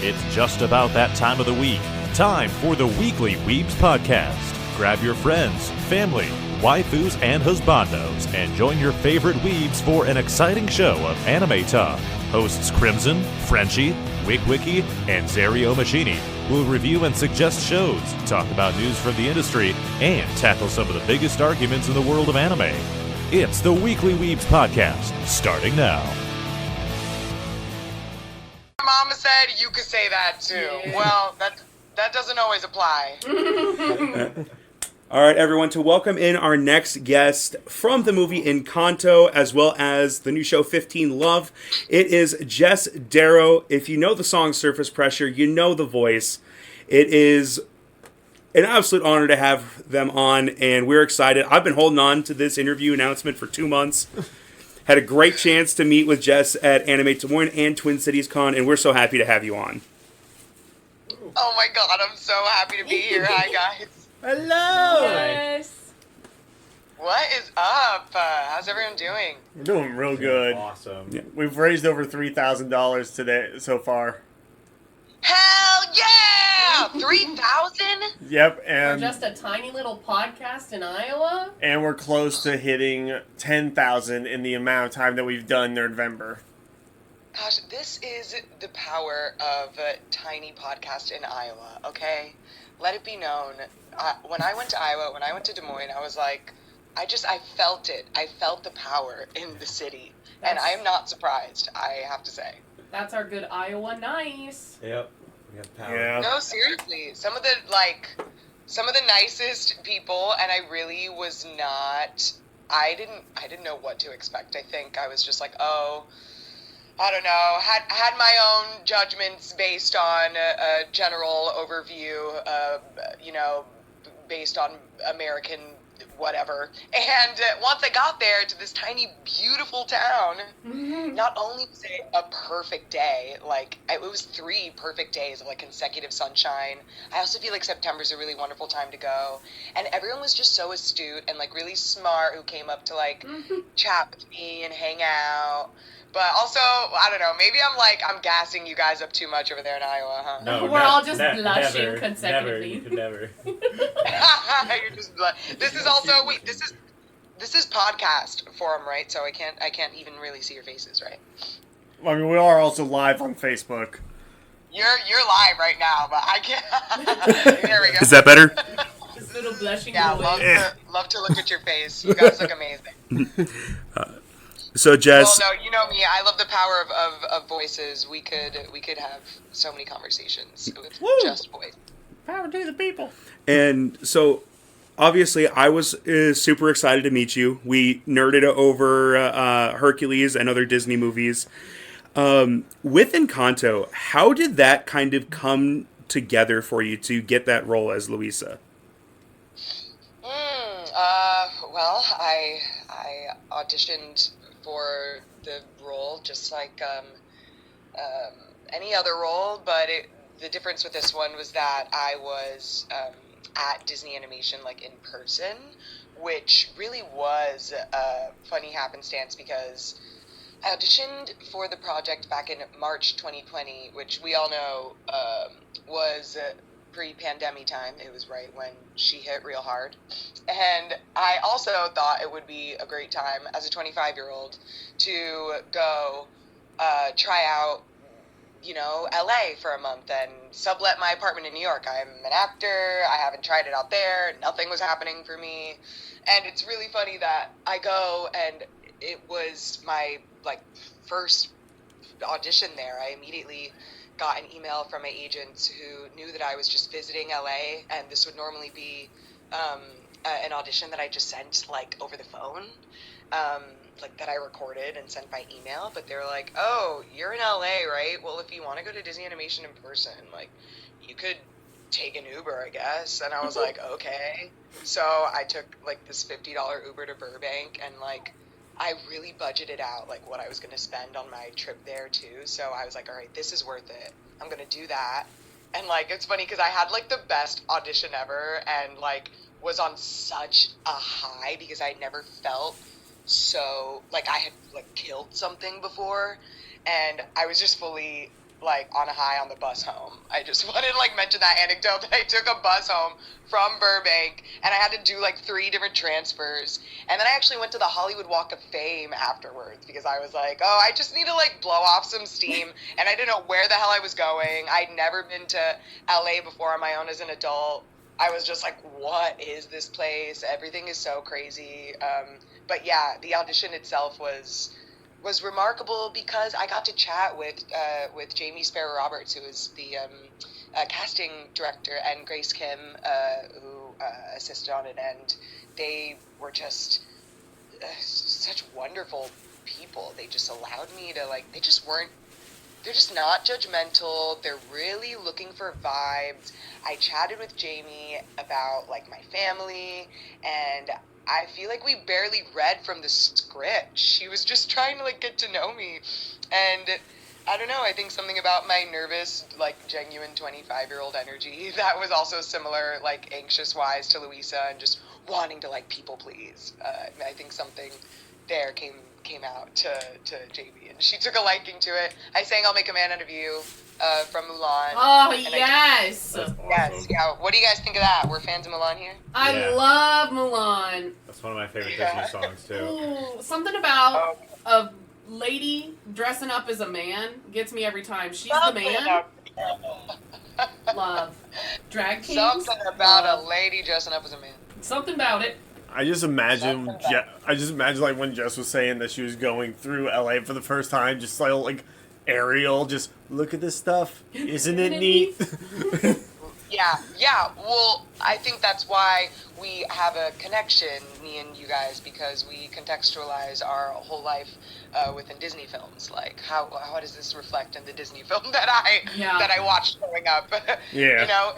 It's just about that time of the week. Time for the Weekly Weebs Podcast. Grab your friends, family, waifus, and husbandos, and join your favorite weebs for an exciting show of anime talk. Hosts Crimson, Frenchie, Wigwiki, and Zario Machini will review and suggest shows, talk about news from the industry, and tackle some of the biggest arguments in the world of anime. It's the Weekly Weebs Podcast, starting now. Mama said you could say that too. Yeah. Well, that doesn't always apply. All right, everyone, to welcome in our next guest from the movie Encanto, as well as the new show 15 Love. It is Jess Darrow. If you know the song Surface Pressure, you know the voice. It is an absolute honor to have them on, and we're excited. I've been holding on to this interview announcement for 2 months. Had a great chance to meet with Jess at Anime Des Moines and Twin Cities Con, and we're so happy to have you on. Oh my god, I'm so happy to be here. Hi, guys. Hello! Yes. What is up? How's everyone doing? We're doing real good. Awesome. Yeah. We've raised over $3,000 today so far. Hell yeah! 3,000? Yep, For and just a tiny little podcast in Iowa? and we're close to hitting 10,000 in the amount of time that we've done Nerdvember. Gosh, this is the power of a tiny podcast in Iowa, okay? Let it be known. When I went to Iowa, when I went to Des Moines, I was like, I felt it. I felt the power in the city. And I am not surprised, I have to say. That's our good Iowa nice. Yep. We got power. Yeah. No, seriously. Some of the nicest people, and I really was not, I didn't know what to expect. I think I was just like, oh, I don't know, had my own judgments based on a general overview, based on American whatever. And once I got there to this tiny, beautiful town, not only was it a perfect day, like, it was 3 perfect days of, like, consecutive sunshine. I also feel like September's a really wonderful time to go. And everyone was just so astute and, like, really smart who came up to, like, chat with me and hang out. But also, I don't know, maybe I'm gassing you guys up too much over there in Iowa, huh? No, We're all just blushing never, consecutively. Never, you could never. You're just this is also this is podcast forum, right? So I can't even really see your faces, right? I mean, we are also live on Facebook. You're live right now, but I can't. There we go. Is that better? Just little blushing Yeah, away. love to look at your face. You guys look amazing. So, Jess... Well, no, you know me. I love the power of voices. We could have so many conversations with just voice. Power to the people. And so, obviously, I was super excited to meet you. We nerded over Hercules and other Disney movies. With Encanto, how did that kind of come together for you to get that role as Luisa? Well, I auditioned for the role just like any other role, but the difference with this one was that I was at Disney Animation, like, in person, which really was a funny happenstance because I auditioned for the project back in March 2020, which we all know was pre-pandemic time. It was right when she hit real hard. And I also thought it would be a great time as a 25-year-old to go try out, LA for a month and sublet my apartment in New York. I'm an actor. I haven't tried it out there. Nothing was happening for me. And it's really funny that I go, and it was my, first audition there. I immediately got an email from my agent who knew that I was just visiting LA, and this would normally be an audition that I just sent, over the phone, that I recorded and sent by email. But they were like, oh, you're in LA, right? Well, if you want to go to Disney Animation in person, you could take an Uber, I guess. And I was like, okay. So I took, this $50 Uber to Burbank, and, I really budgeted out, what I was going to spend on my trip there, too. So I was like, all right, this is worth it. I'm going to do that. And, it's funny because I had, the best audition ever, and, was on such a high because I never felt so, I had, killed something before. And I was just fully like on a high on the bus home. I just wanted to like mention that anecdote that I took a bus home from Burbank and I had to do like 3 different transfers. And then I actually went to the Hollywood Walk of Fame afterwards because I was like, oh, I just need to like blow off some steam. And I didn't know where the hell I was going. I'd never been to LA before on my own as an adult. I was just like, what is this place? Everything is so crazy. But yeah, the audition itself was remarkable because I got to chat with Jamie Sparrow Roberts, who is the casting director, and Grace Kim, who assisted on it, and they were just such wonderful people. They just allowed me to like. They're just not judgmental. They're really looking for vibes. I chatted with Jamie about like my family, and I feel like we barely read from the script. She was just trying to like get to know me. And I don't know, I think something about my nervous, like genuine 25-year-old energy that was also similar, like anxious wise to Louisa and just wanting to like people please. I think something there came out to Jamie, and she took a liking to it. I sang I'll Make a Man Out of You from Mulan. Oh, yes. That's awesome. Yes, yeah. What do you guys think of that? We're fans of Mulan here? I Yeah. love Mulan. That's one of my favorite Yeah. Disney songs too. Ooh, something about a lady dressing up as a man gets me every time. She's the man. Love. Drag kings. Something about Love. a lady dressing up as a man. Something about it. I just imagine like when Jess was saying that she was going through LA for the first time, just like Ariel, just look at this stuff. Isn't it neat? Yeah. Well, I think that's why we have a connection, me and you guys, because we contextualize our whole life within Disney films. Like, how does this reflect in the Disney film that I watched growing up? Yeah. You know,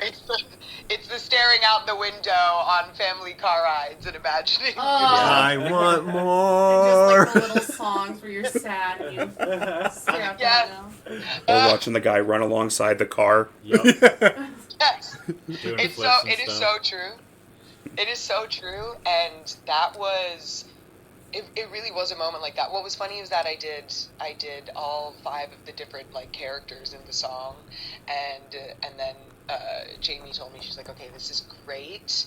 it's the staring out the window on family car rides and imagining. Oh. I want And more. just like the little songs where you're sad and you stare out the Yes. window. Or watching the guy run alongside the car. Yep. Yes. Doing It flips and is stuff. so true. It is so true, and that was. It really was a moment like that. What was funny was that I did all 5 of the different like characters in the song, and then Jamie told me, she's like, okay, this is great.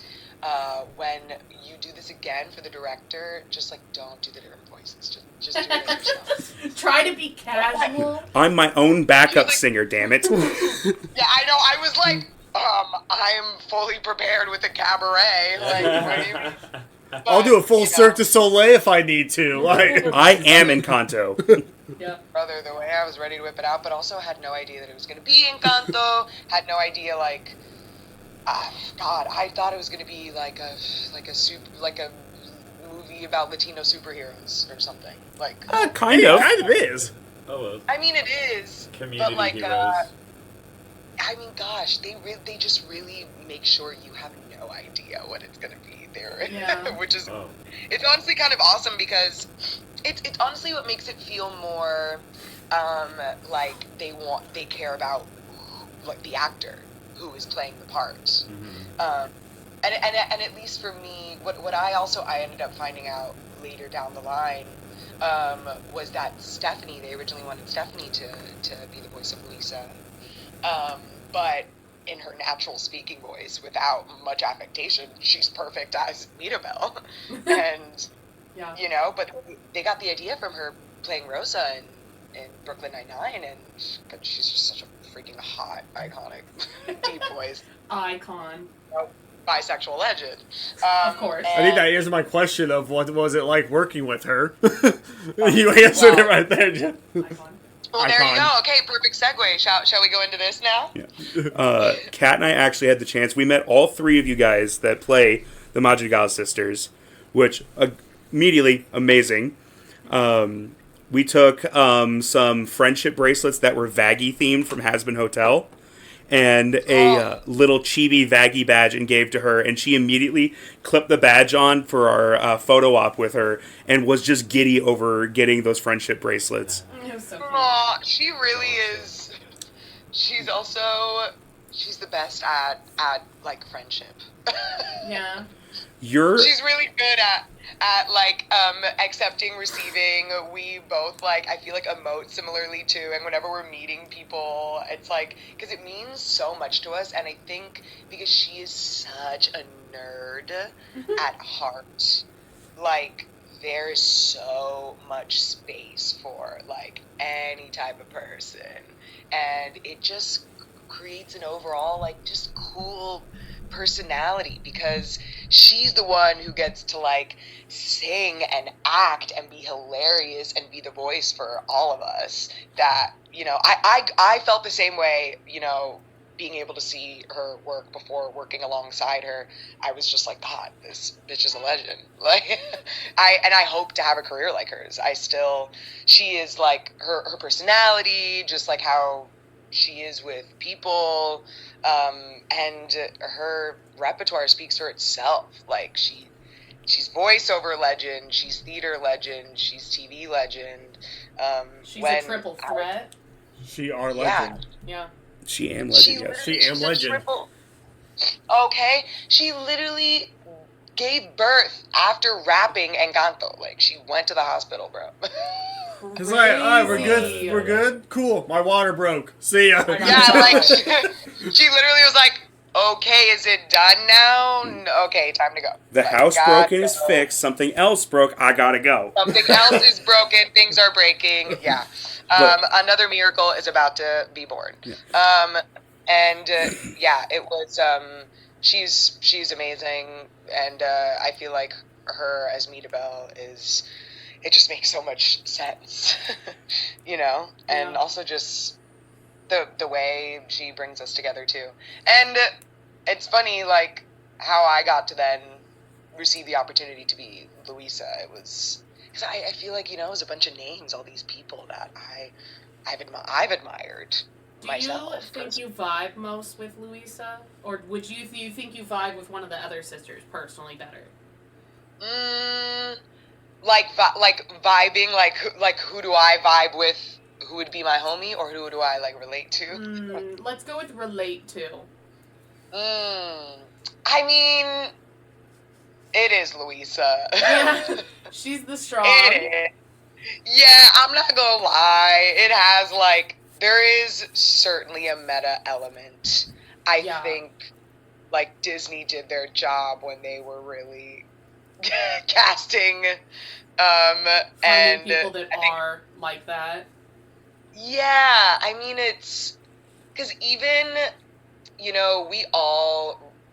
When you do this again for the director, just like don't do the different voices. Just do it yourself. Try to be casual. I'm my own backup Like- singer, damn it. Yeah, I know. I was like, I'm fully prepared with a cabaret. Like, what do you mean? I'll do a full You know, Cirque du Soleil if I need to. Like, I am Encanto. Yeah. brother, the way I was ready to whip it out, but also had no idea that it was going to be Encanto. Had no idea, like, God, I thought it was going to be like a movie about Latino superheroes or something. Like, Kind of. It kind of is. Oh, well. I mean, it is, Community but like, heroes. I mean, gosh, they just really make sure you have no idea what it's going to be there, Yeah. which is. Oh. It's honestly kind of awesome because it's honestly what makes it feel more like they care about like the actor who is playing the part. Mhm. And at least for me, what I ended up finding out later down the line was that Stephanie, they originally wanted Stephanie to be the voice of Lisa, but in her natural speaking voice, without much affectation, she's perfect as Mirabelle. And, Yeah. you know, but they got the idea from her playing Rosa in Brooklyn Nine-Nine, but she's just such a freaking hot, iconic, deep voice, Icon. bisexual legend. Of course. I think that answers my question of what was it like working with her. You answered it right there, Jeff. Icon. Well, there you Icon. go. Okay, perfect segue. Shall we go into this now? Kat and I actually had the chance. We met all 3 of you guys that play the Madrigal sisters, which immediately amazing. We took some friendship bracelets that were Vaggie themed from Hasbin Hotel, and a little chibi Vaggie badge, and gave to her, and she immediately clipped the badge on for our photo op with her, and was just giddy over getting those friendship bracelets. It was so cute. Aw, she really is. She's the best at like friendship. Yeah. She's really good at like accepting, receiving. We both like, I feel like, emote similarly too. And whenever we're meeting people, it's like, because it means so much to us. And I think because she is such a nerd at heart, like there is so much space for like any type of person, and it just creates an overall like just cool personality, because she's the one who gets to like sing and act and be hilarious and be the voice for all of us. That, you know, I felt the same way, you know, being able to see her work before working alongside her. I was just like, God, this bitch is a legend. Like, I hope to have a career like hers. She is like her personality, just like how she is with people, and her repertoire speaks for itself. Like she's voiceover legend, she's theater legend, she's TV legend. She's a triple threat. She are legend. Yeah. She am legend, yes. She am legend. Okay, she literally gave birth after rapping Encanto. Like, she went to the hospital, bro. It's like, alright, we're good. We're good. Cool. My water broke. See ya. Yeah, like she literally was like, "Okay, is it done now? Okay, time to go." The like, house broken is fixed. Something else broke. I gotta go. Something else is broken. Things are breaking. Yeah. Another miracle is about to be born. Yeah. Yeah, it was. She's amazing, and I feel like her as Mirabelle is. It just makes so much sense, you know, and also just the way she brings us together too. And it's funny, like how I got to then receive the opportunity to be Louisa. It was because I feel like, you know, it was a bunch of names, all these people that I've admired myself. Do you think you vibe most with Louisa, or would you think you vibe with one of the other sisters personally better? Like vibing, like who do I vibe with? Who would be my homie, or who do I like relate to? Let's go with relate to. I mean, it is Louisa. Yeah, she's the strong. It is. Yeah, I'm not gonna lie. It has like, there is certainly a meta element. I think like Disney did their job when they were really casting and people that are like that. Yeah, I mean, it's because even, you know,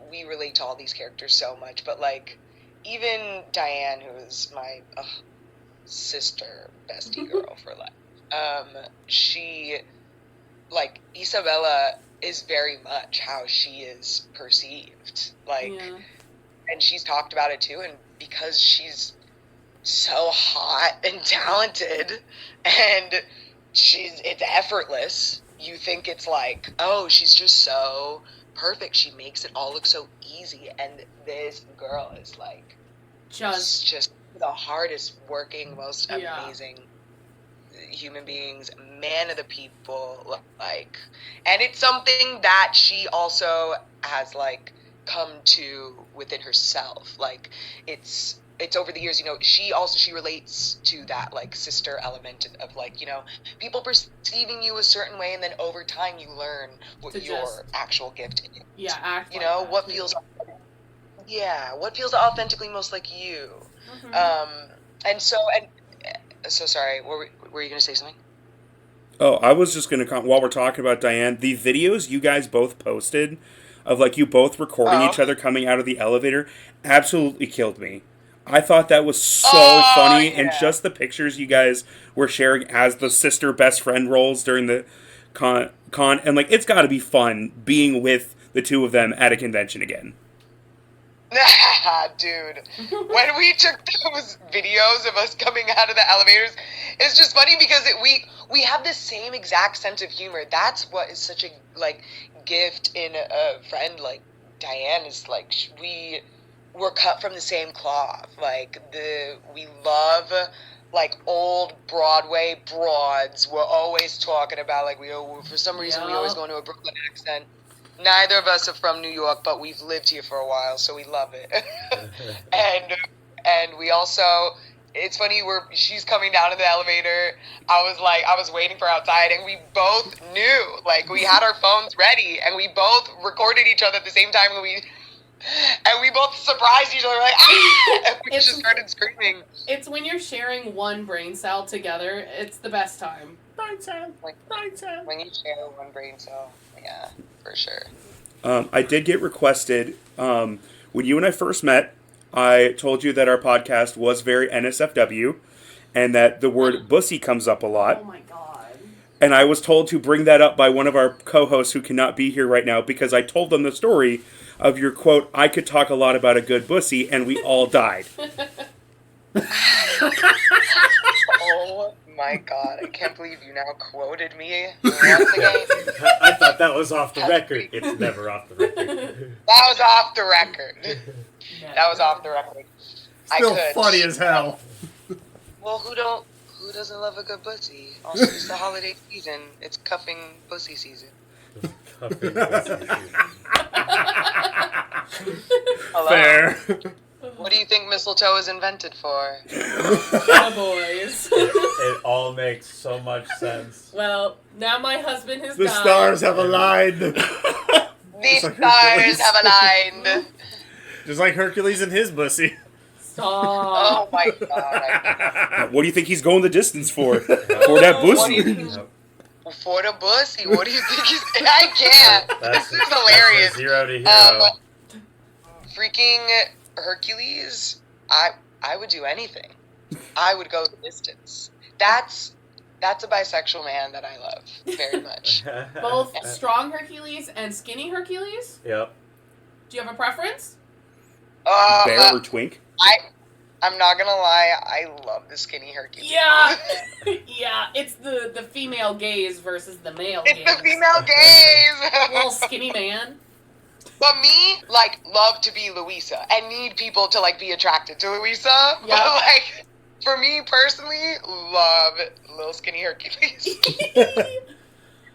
we relate to all these characters so much, but like even Diane, who is my sister bestie girl for life, she, like, Isabella is very much how she is perceived, like, and she's talked about it too, and because she's so hot and talented, and it's effortless, you think it's like, oh, she's just so perfect, she makes it all look so easy, and this girl is like just the hardest working, most amazing human beings, man of the people, like, and it's something that she also has like come to within herself. Like, it's over the years, you know, she relates to that like sister element of like, you know, people perceiving you a certain way, and then over time you learn what your actual gift is. Yeah, act, you like know, that what too. what feels authentically most like you. And so sorry, were you gonna say something? Oh, I was just gonna while we're talking about Diane, the videos you guys both posted of like you both recording each other coming out of the elevator absolutely killed me. I thought that was so funny, and just the pictures you guys were sharing as the sister best friend roles during the con, and like, it's got to be fun being with the two of them at a convention again. Dude, when we took those videos of us coming out of the elevators, it's just funny because we have the same exact sense of humor. That's what is such a like gift in a friend like Diane, is like we're cut from the same cloth. Like, we love like old Broadway broads. We're always talking about like for some reason we always go into a Brooklyn accent. neither of us are from New York, but we've lived here for a while, so we love it. and we also, it's funny, she's coming down in the elevator. I was waiting for her outside, and we both knew, like, we had our phones ready, and we both recorded each other at the same time, and we both surprised each other, like, ah! And we just started screaming. It's when you're sharing one brain cell together, it's the best time. Brain cell. When you share one brain cell, yeah, for sure. I did get requested, when you and I first met, I told you that our podcast was very NSFW, and that the word bussy comes up a lot. Oh my god. And I was told to bring that up by one of our co-hosts who cannot be here right now, because I told them the story of your quote, "I could talk a lot about a good bussy," and we all died. Oh my god, I can't believe you now quoted me once again. I thought that was off the record. It's never off the record. That was off the record. That was off the record. Still funny as hell. Well, who doesn't love a good pussy? Also, it's the holiday season. It's cuffing pussy season. Hello? Fair. What do you think mistletoe is invented for? Oh, boys. It all makes so much sense. Well, now my husband has The died. stars have aligned. The like stars Hercules. have aligned. Just like Hercules and his bussy. Stop. Oh my god. What do you think he's going the distance for? For that What do you bussy? think? For the pussy, what do you think he's... I can't. This is hilarious. That's from 0 to hero. Freaking Hercules, I would do anything. I would go the distance. That's a bisexual man that I love very much. Both strong Hercules and skinny Hercules? Yep. Do you have a preference? Bear or twink? I'm not gonna lie, I love the skinny Hercules. Yeah. Yeah, it's the female gaze versus the male gaze. It's the female gaze. Little skinny man. But me, like, love to be Louisa and need people to, like, be attracted to Louisa. Yeah. But, like, for me personally, love little skinny Hercules.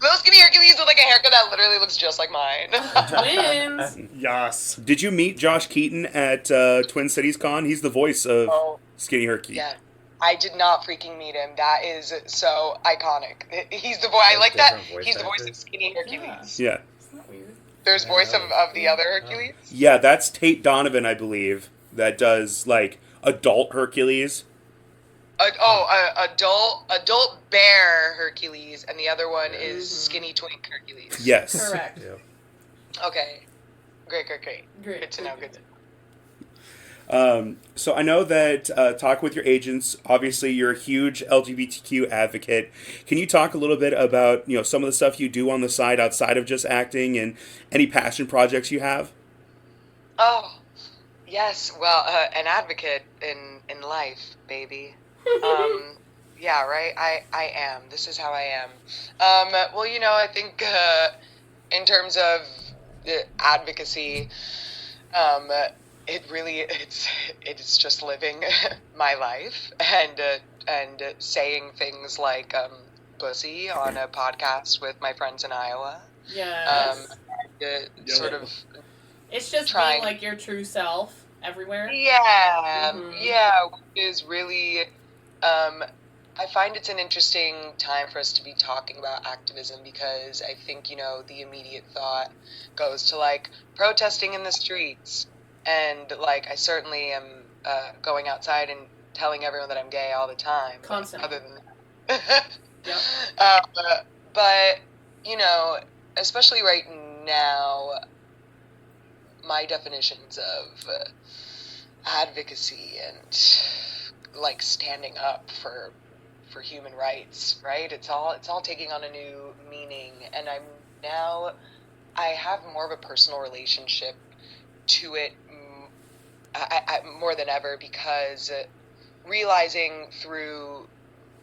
Little skinny Hercules with, like, a haircut that literally looks just like mine. Twins. Yes. Did you meet Josh Keaton at Twin Cities Con? He's the voice of Skinny Herky. Yeah. I did not freaking meet him. That is so iconic. He's the voice. I like that. He's the voice of Skinny Hercules. Yeah. Isn't that weird? There's voice of the other Hercules. Yeah, that's Tate Donovan, I believe, that does, like, adult Hercules. Adult bear Hercules, and the other one is skinny twink Hercules. Yes. Correct. Yep. Okay. Great. Great. Good to know. Good to know. So I know that talk with your agents, obviously you're a huge LGBTQ advocate. Can you talk a little bit about, some of the stuff you do on the side outside of just acting and any passion projects you have? Oh, yes. Well, an advocate in life, baby. Yeah, right? I am. This is how I am. Well, I think in terms of advocacy, it's just living my life and saying things like pussy on a podcast with my friends in Iowa. Yes. Sort of It's just trying. being like your true self everywhere. Yeah, Mhm. yeah, which is really, I find it's an interesting time for us to be talking about activism because I think, the immediate thought goes to, like, protesting in the streets. And, like, I certainly am going outside and telling everyone that I'm gay all the time. Constantly. Other than that. Yep. But, especially right now, my definitions of advocacy and, like, standing up for human rights, right? It's all taking on a new meaning, and I have more of a personal relationship to it I more than ever because realizing through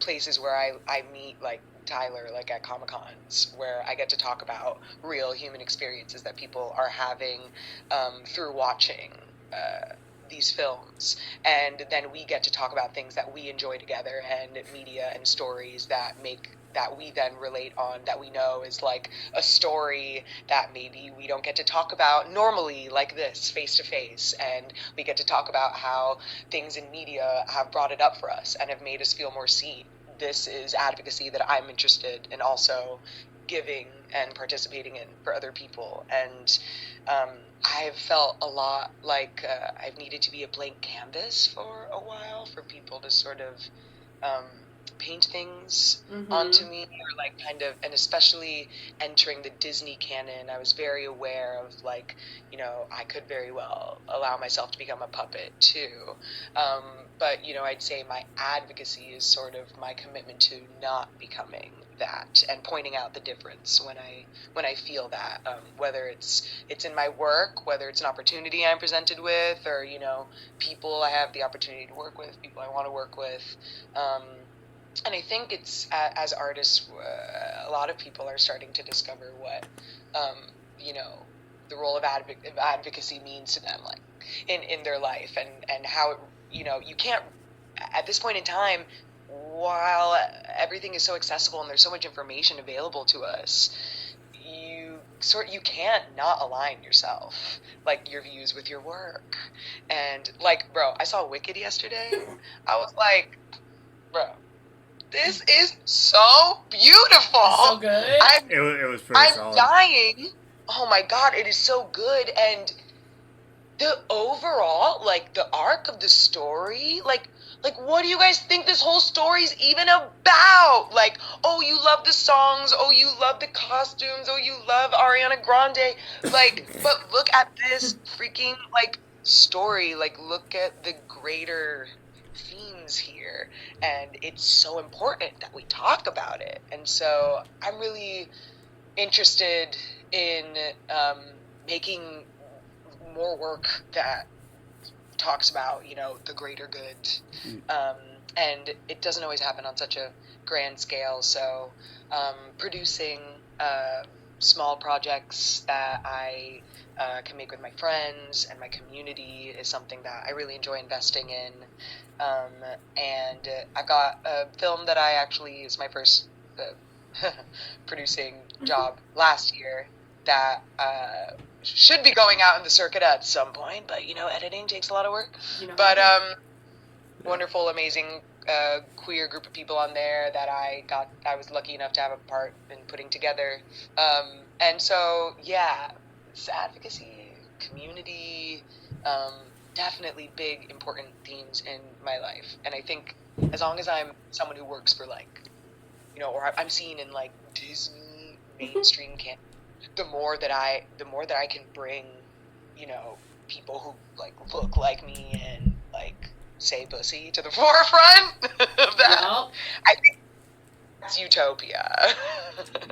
places where I meet, like, Tyler, like at Comic-Cons, where I get to talk about real human experiences that people are having through watching these films, and then we get to talk about things that we enjoy together and media and stories that make that we then relate on, that we know is like a story that maybe we don't get to talk about normally like this face to face, and we get to talk about how things in media have brought it up for us and have made us feel more seen. This is advocacy that I'm interested in also giving and participating in for other people. And I've felt a lot like I've needed to be a blank canvas for a while for people to sort of paint things onto me, or like kind of, and especially entering the Disney canon, I was very aware of like, you know, I could very well allow myself to become a puppet too. But, you know, I'd say my advocacy is sort of my commitment to not becoming that, and pointing out the difference when I feel that, whether it's in my work, whether it's an opportunity I'm presented with, or, you know, people I have the opportunity to work with, people I want to work with. And I think it's, as artists, a lot of people are starting to discover what, you know, the role of advocacy means to them, like in their life, and how it, you know, you can't, at this point in time, while everything is so accessible and there's so much information available to us, you can't not align yourself, like your views with your work. And like, bro, I saw Wicked yesterday. I was like, bro, this is so beautiful. So good. It was pretty solid. I'm dying. Oh my god, it is so good. And the overall, like, the arc of the story, like what do you guys think this whole story's even about? Like, oh, you love the songs, oh, you love the costumes, oh, you love Ariana Grande, like, but look at this freaking, like, story, like, look at the greater themes here, and it's so important that we talk about it. And so I'm really interested in making more work that talks about, you know, the greater good, and it doesn't always happen on such a grand scale. So producing small projects that I can make with my friends and my community is something that I really enjoy investing in. And I've got a film that I actually is my first producing job last year that should be going out in the circuit at some point, but, you know, editing takes a lot of work. You know, but wonderful, amazing queer group of people on there that I was lucky enough to have a part in putting together. And so, yeah, it's advocacy, community, definitely big, important themes in my life. And I think as long as I'm someone who works for, like, you know, or I'm seen in, like, Disney mainstream camp, the more that I can bring, you know, people who, like, look like me and, like, say pussy to the forefront of that. Yep. I think that's utopia.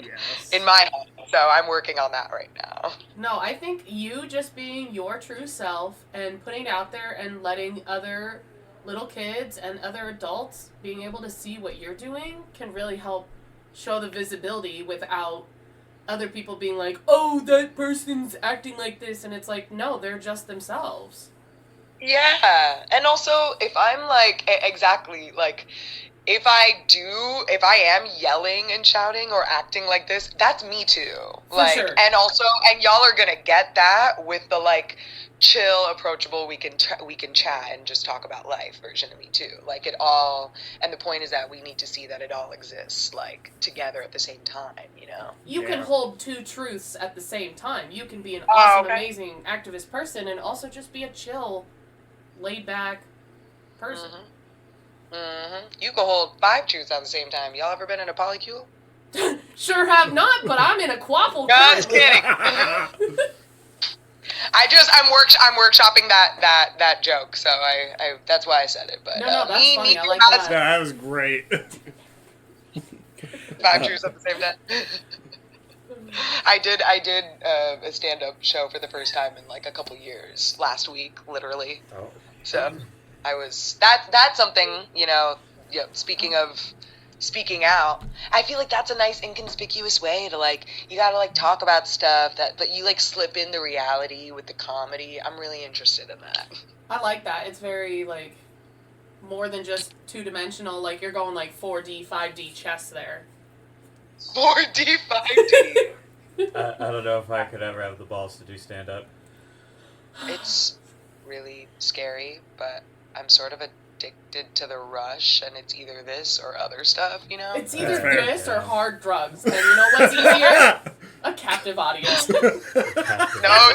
Yes. In my head. So I'm working on that right now. No, I think you just being your true self and putting it out there and letting other little kids and other adults being able to see what you're doing can really help show the visibility without other people being like, oh, that person's acting like this, and it's like, no, they're just themselves. Yeah, and also, if I'm like, exactly, like, if I am yelling and shouting or acting like this, that's me too. Like, for sure. And also, and y'all are gonna get that with the, like, chill, approachable, we can chat and just talk about life version of me too. Like, it all, and the point is that we need to see that it all exists, like, together at the same time, you know? You can hold two truths at the same time. You can be an awesome, amazing activist person and also just be a chill, laid back person. You can hold 5 truths at the same time. Y'all ever been in a polycule? Sure have not, but I'm in a quaffle. No, just kidding. I'm workshopping that joke, so I that's why I said it. But no, that's funny. I like that. That was great. 5 truths at the same time. I did a stand-up show for the first time in, like, a couple years last week, literally. Oh. So that's something, you know, speaking of speaking out, I feel like that's a nice inconspicuous way to, like, you gotta, like, talk about stuff but you, like, slip in the reality with the comedy. I'm really interested in that. I like that. It's very, like, more than just 2-dimensional, like, you're going, like, 4D, 5D chess there. 4D, 5D. I don't know if I could ever have the balls to do stand up. It's really scary, but I'm sort of addicted to the rush, and it's either this or other stuff, you know? It's either fair. this or hard drugs. And you know what's easier? A captive audience. No,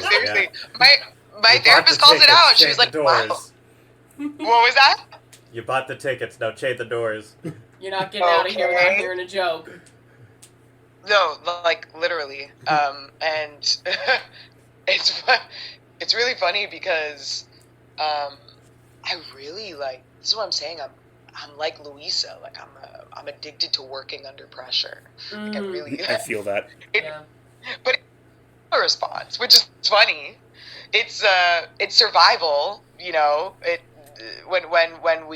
seriously. My therapist calls it out. She was like, wow. What was that? You bought the tickets, now chain the doors. You're not getting out of here without Okay. hearing a joke. No, like literally. And it's really funny because I really like. This is what I'm saying. I'm like Louisa. Like I'm addicted to working under pressure. Like I really. I feel that. Yeah. But it's a response, which is funny. It's survival. You know, when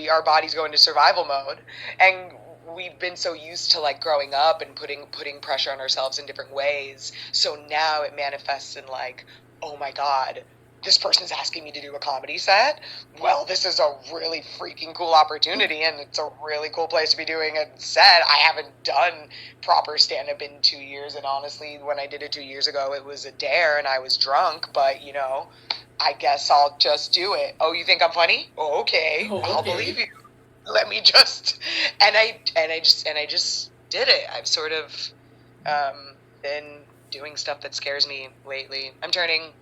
our bodies go into survival mode, and we've been so used to like growing up and putting pressure on ourselves in different ways. So now it manifests in like, oh my God, this person's asking me to do a comedy set. Well, this is a really freaking cool opportunity, and it's a really cool place to be doing a set. I haven't done proper stand-up in 2 years, and honestly, when I did it 2 years ago, it was a dare, and I was drunk, but, you know, I guess I'll just do it. Oh, you think I'm funny? Oh, okay. I'll believe you. Let me just... And I just did it. I've sort of been doing stuff that scares me lately. I'm turning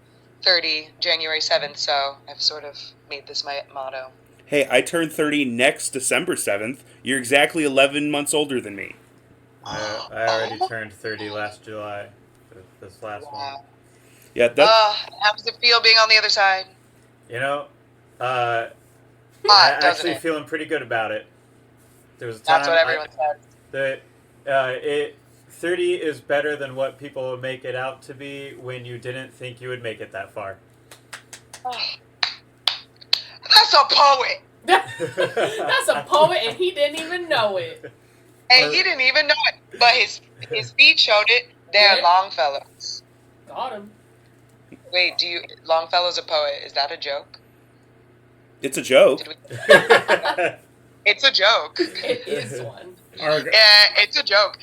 30 January 7th, so I've sort of made this my motto. Hey, I turned 30 next December 7th. You're exactly 11 months older than me. I already turned 30 last July. This last one. Yeah, that's... How does it feel being on the other side? You know, Hot, I'm doesn't actually it? feeling pretty good about it. There was a time That's what everyone says. 30 is better than what people make it out to be when you didn't think you would make it that far. That's a poet! That's a poet, and he didn't even know it. And he didn't even know it, but his feet showed it. They're Yeah. Longfellow's. Got him. Wait, Longfellow's a poet? Is that a joke? It's a joke. Did we? It's a joke. It is one. Yeah, it's a joke.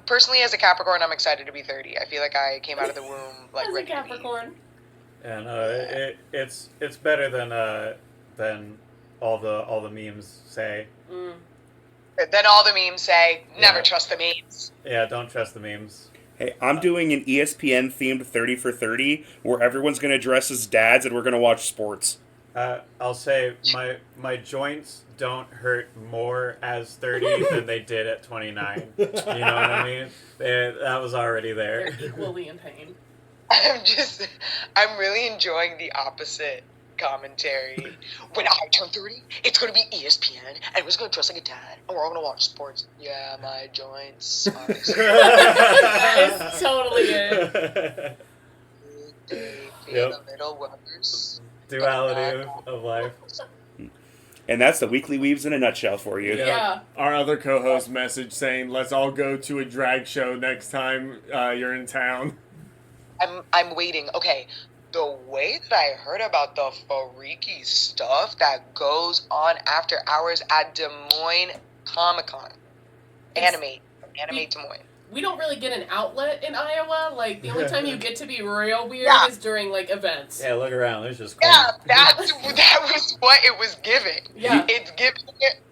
Personally, as a Capricorn, I'm excited to be 30. I feel like I came out of the womb like As a ready to be. Capricorn. And it's better than all the memes say. Mm. Then all the memes say, never Yeah. trust the memes. Yeah, don't trust the memes. Hey, I'm doing an ESPN themed 30 for 30 where everyone's going to dress as dads and we're going to watch sports. I'll say my joints don't hurt more as 30 than they did at 29. You know what I mean? That was already there. They're equally in pain. I'm really enjoying the opposite commentary. When I turn 30, it's going to be ESPN, and everyone's going to dress like a dad, and we're all going to watch sports. Yeah, my joints. Obviously. That is totally it. They feel Yep. a little worse. Duality of life. And that's the Weekly Weaves in a nutshell for you. Yeah. Our other co-host message saying, "Let's all go to a drag show next time you're in town." I'm waiting. Okay, the way that I heard about the freaky stuff that goes on after hours at Des Moines Comic-Con. Animate Des Moines. We don't really get an outlet in Iowa. Like, the only time you get to be real weird Yeah. is during, like, events. Yeah, look around. There's just Yeah, corn. that was what it was giving. Yeah. It's giving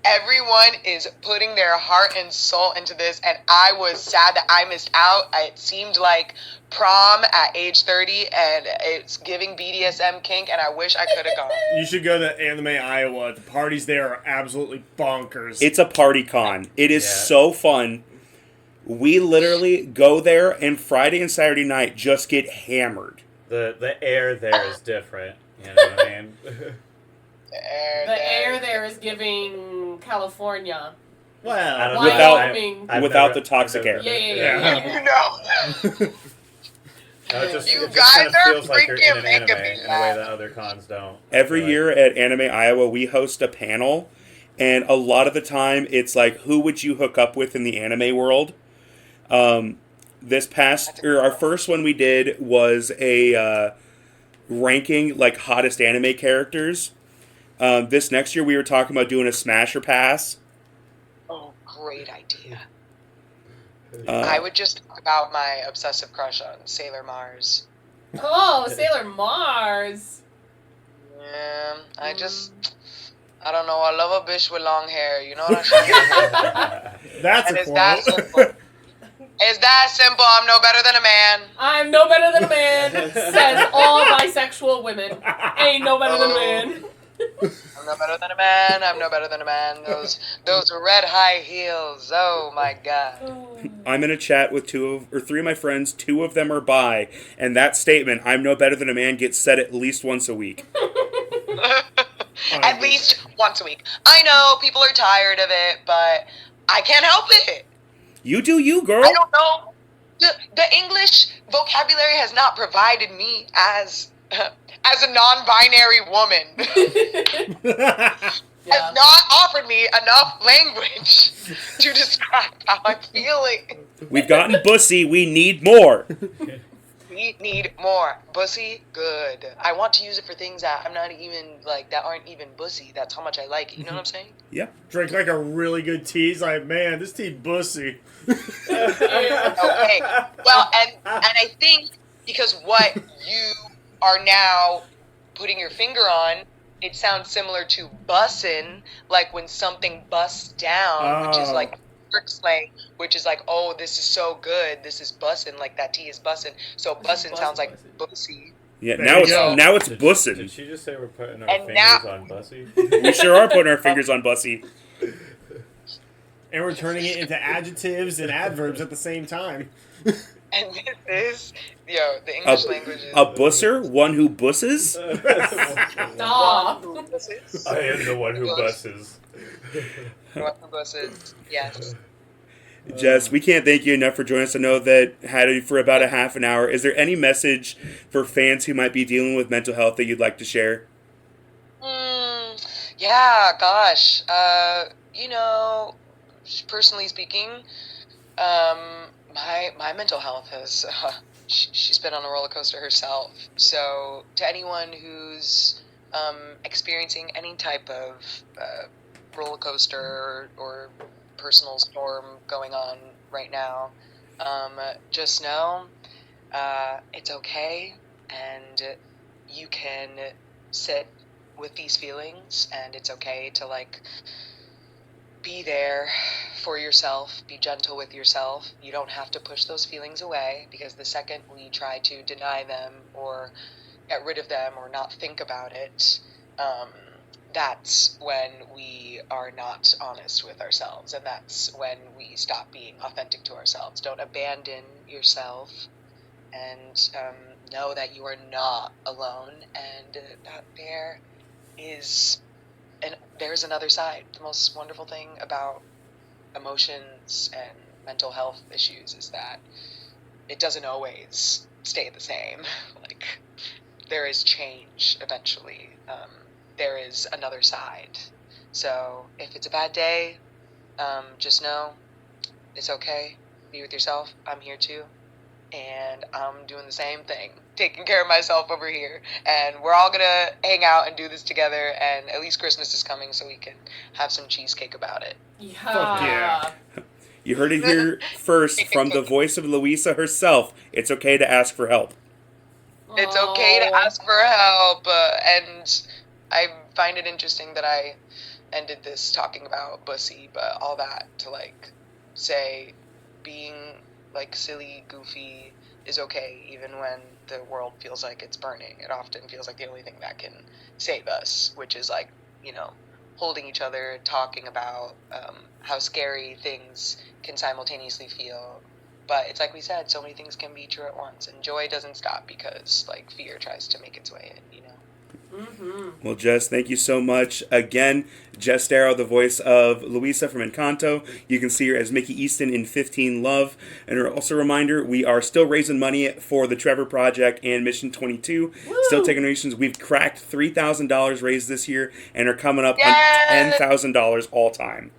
everyone is putting their heart and soul into this, and I was sad that I missed out. It seemed like prom at age 30, and it's giving BDSM kink, and I wish I could have gone. You should go to Anime Iowa. The parties there are absolutely bonkers. It's a party con. It is Yeah. so fun. We literally go there and Friday and Saturday night just get hammered. The air there is different. You know what I mean? The air there is giving California. well, I don't Without- Wyoming. without the toxic air. Yeah. You know. No, it just, You it just kind of guys are feels like you're in an freaking making anime me in a way laugh. that other cons don't. Every Like, year at Anime Iowa, we host a panel, and a lot of the time it's like, who would you hook up with in the anime world? Our first one we did was a ranking like hottest anime characters. This next year we were talking about doing a Smasher Pass. Oh, great idea. I would just talk about my obsessive crush on Sailor Mars. Oh, Sailor Mars. Yeah, I don't know. I love a bitch with long hair. You know what I'm saying? That's And a it's that quote. simple. It's that simple. I'm no better than a man. I'm no better than a man, says all bisexual women. Ain't no better than a man. I'm no better than a man. I'm no better than a man. Those red high heels. Oh my god. I'm in a chat with three of my friends. Two of them are bi, and that statement, "I'm no better than a man," gets said at least once a week. At least once a week. I know people are tired of it, but I can't help it. You do you, girl. I don't know. The English vocabulary has not provided me as a non-binary woman. Has not offered me enough language to describe how I'm feeling. We've gotten bussy. We need more. We need more. Bussy, good. I want to use it for things that I'm not even, that aren't even bussy. That's how much I like it. You know what I'm saying? Yeah. Drink like a really good tea. He's like, man, this tea bussy. Okay. Well, and I think because what you are now putting your finger on, it sounds similar to bussin', like when something busts down, which is like work slang, which is like, oh, this is so good, this is bussin', like that tea is bussin'. So bussin' sounds like bussy. Yeah. There you go. Now it's Did bussin'. she just say we're putting our And fingers now- on Bussy? We sure are putting our fingers on bussy. And we're turning it into adjectives and adverbs at the same time. And this is, the English language is... A busser, one who busses. Stop. I am the one who busses. Yes. Jess, we can't thank you enough for joining us. I know that had it for about a half an hour. Is there any message for fans who might be dealing with mental health that you'd like to share? Yeah, gosh. Personally speaking, my mental health has she's been on a roller coaster herself. So to anyone who's experiencing any type of roller coaster or personal storm going on right now, just know it's okay, and you can sit with these feelings, and it's okay to be there for yourself, be gentle with yourself. You don't have to push those feelings away, because the second we try to deny them or get rid of them or not think about it, that's when we are not honest with ourselves, and that's when we stop being authentic to ourselves. Don't abandon yourself, and know that you are not alone, and that there's another side. The most wonderful thing about emotions and mental health issues is that it doesn't always stay the same. There is change eventually. There is another side. So if it's a bad day, just know it's okay. Be with yourself. I'm here too. And I'm doing the same thing, taking care of myself over here. And we're all gonna hang out and do this together. And at least Christmas is coming, so we can have some cheesecake about it. Fuck yeah. You heard it here first from the voice of Louisa herself. It's okay to ask for help. It's okay to ask for help. And I find it interesting that I ended this talking about Bussy, but all that to say being silly, goofy is okay, even when the world feels like it's burning. It often feels like the only thing that can save us, which is holding each other, talking about how scary things can simultaneously feel. But it's like we said, so many things can be true at once, and joy doesn't stop because fear tries to make its way in, Mm-hmm. Well, Jess, thank you so much. Again, Jess Darrow, the voice of Louisa from Encanto. You can see her as Mickey Easton in 15 Love. And also a reminder, we are still raising money for the Trevor Project and Mission 22. Woo! Still taking donations. We've cracked $3,000 raised this year and are coming up on $10,000 all time.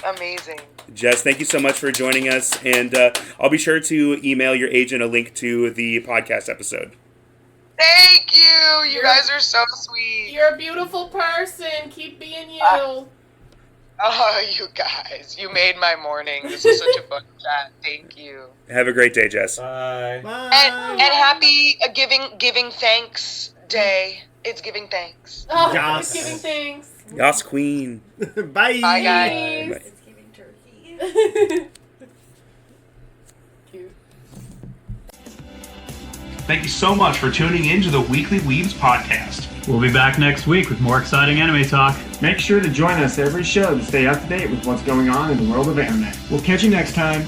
Amazing. Jess, thank you so much for joining us. And I'll be sure to email your agent a link to the podcast episode. Thank you. You guys are so sweet. You're a beautiful person. Keep being you. Oh, you guys, you made my morning. This was such a fun chat. Thank you. Have a great day, Jess. Bye. And happy giving thanks day. It's giving thanks. Oh, Yes. it's giving thanks. Yas Queen. Bye. Bye, guys. Bye. It's giving turkey. Cute. Thank you so much for tuning in to the Weekly Weebs podcast. We'll be back next week with more exciting anime talk. Make sure to join us every show to stay up to date with what's going on in the world of anime. We'll catch you next time.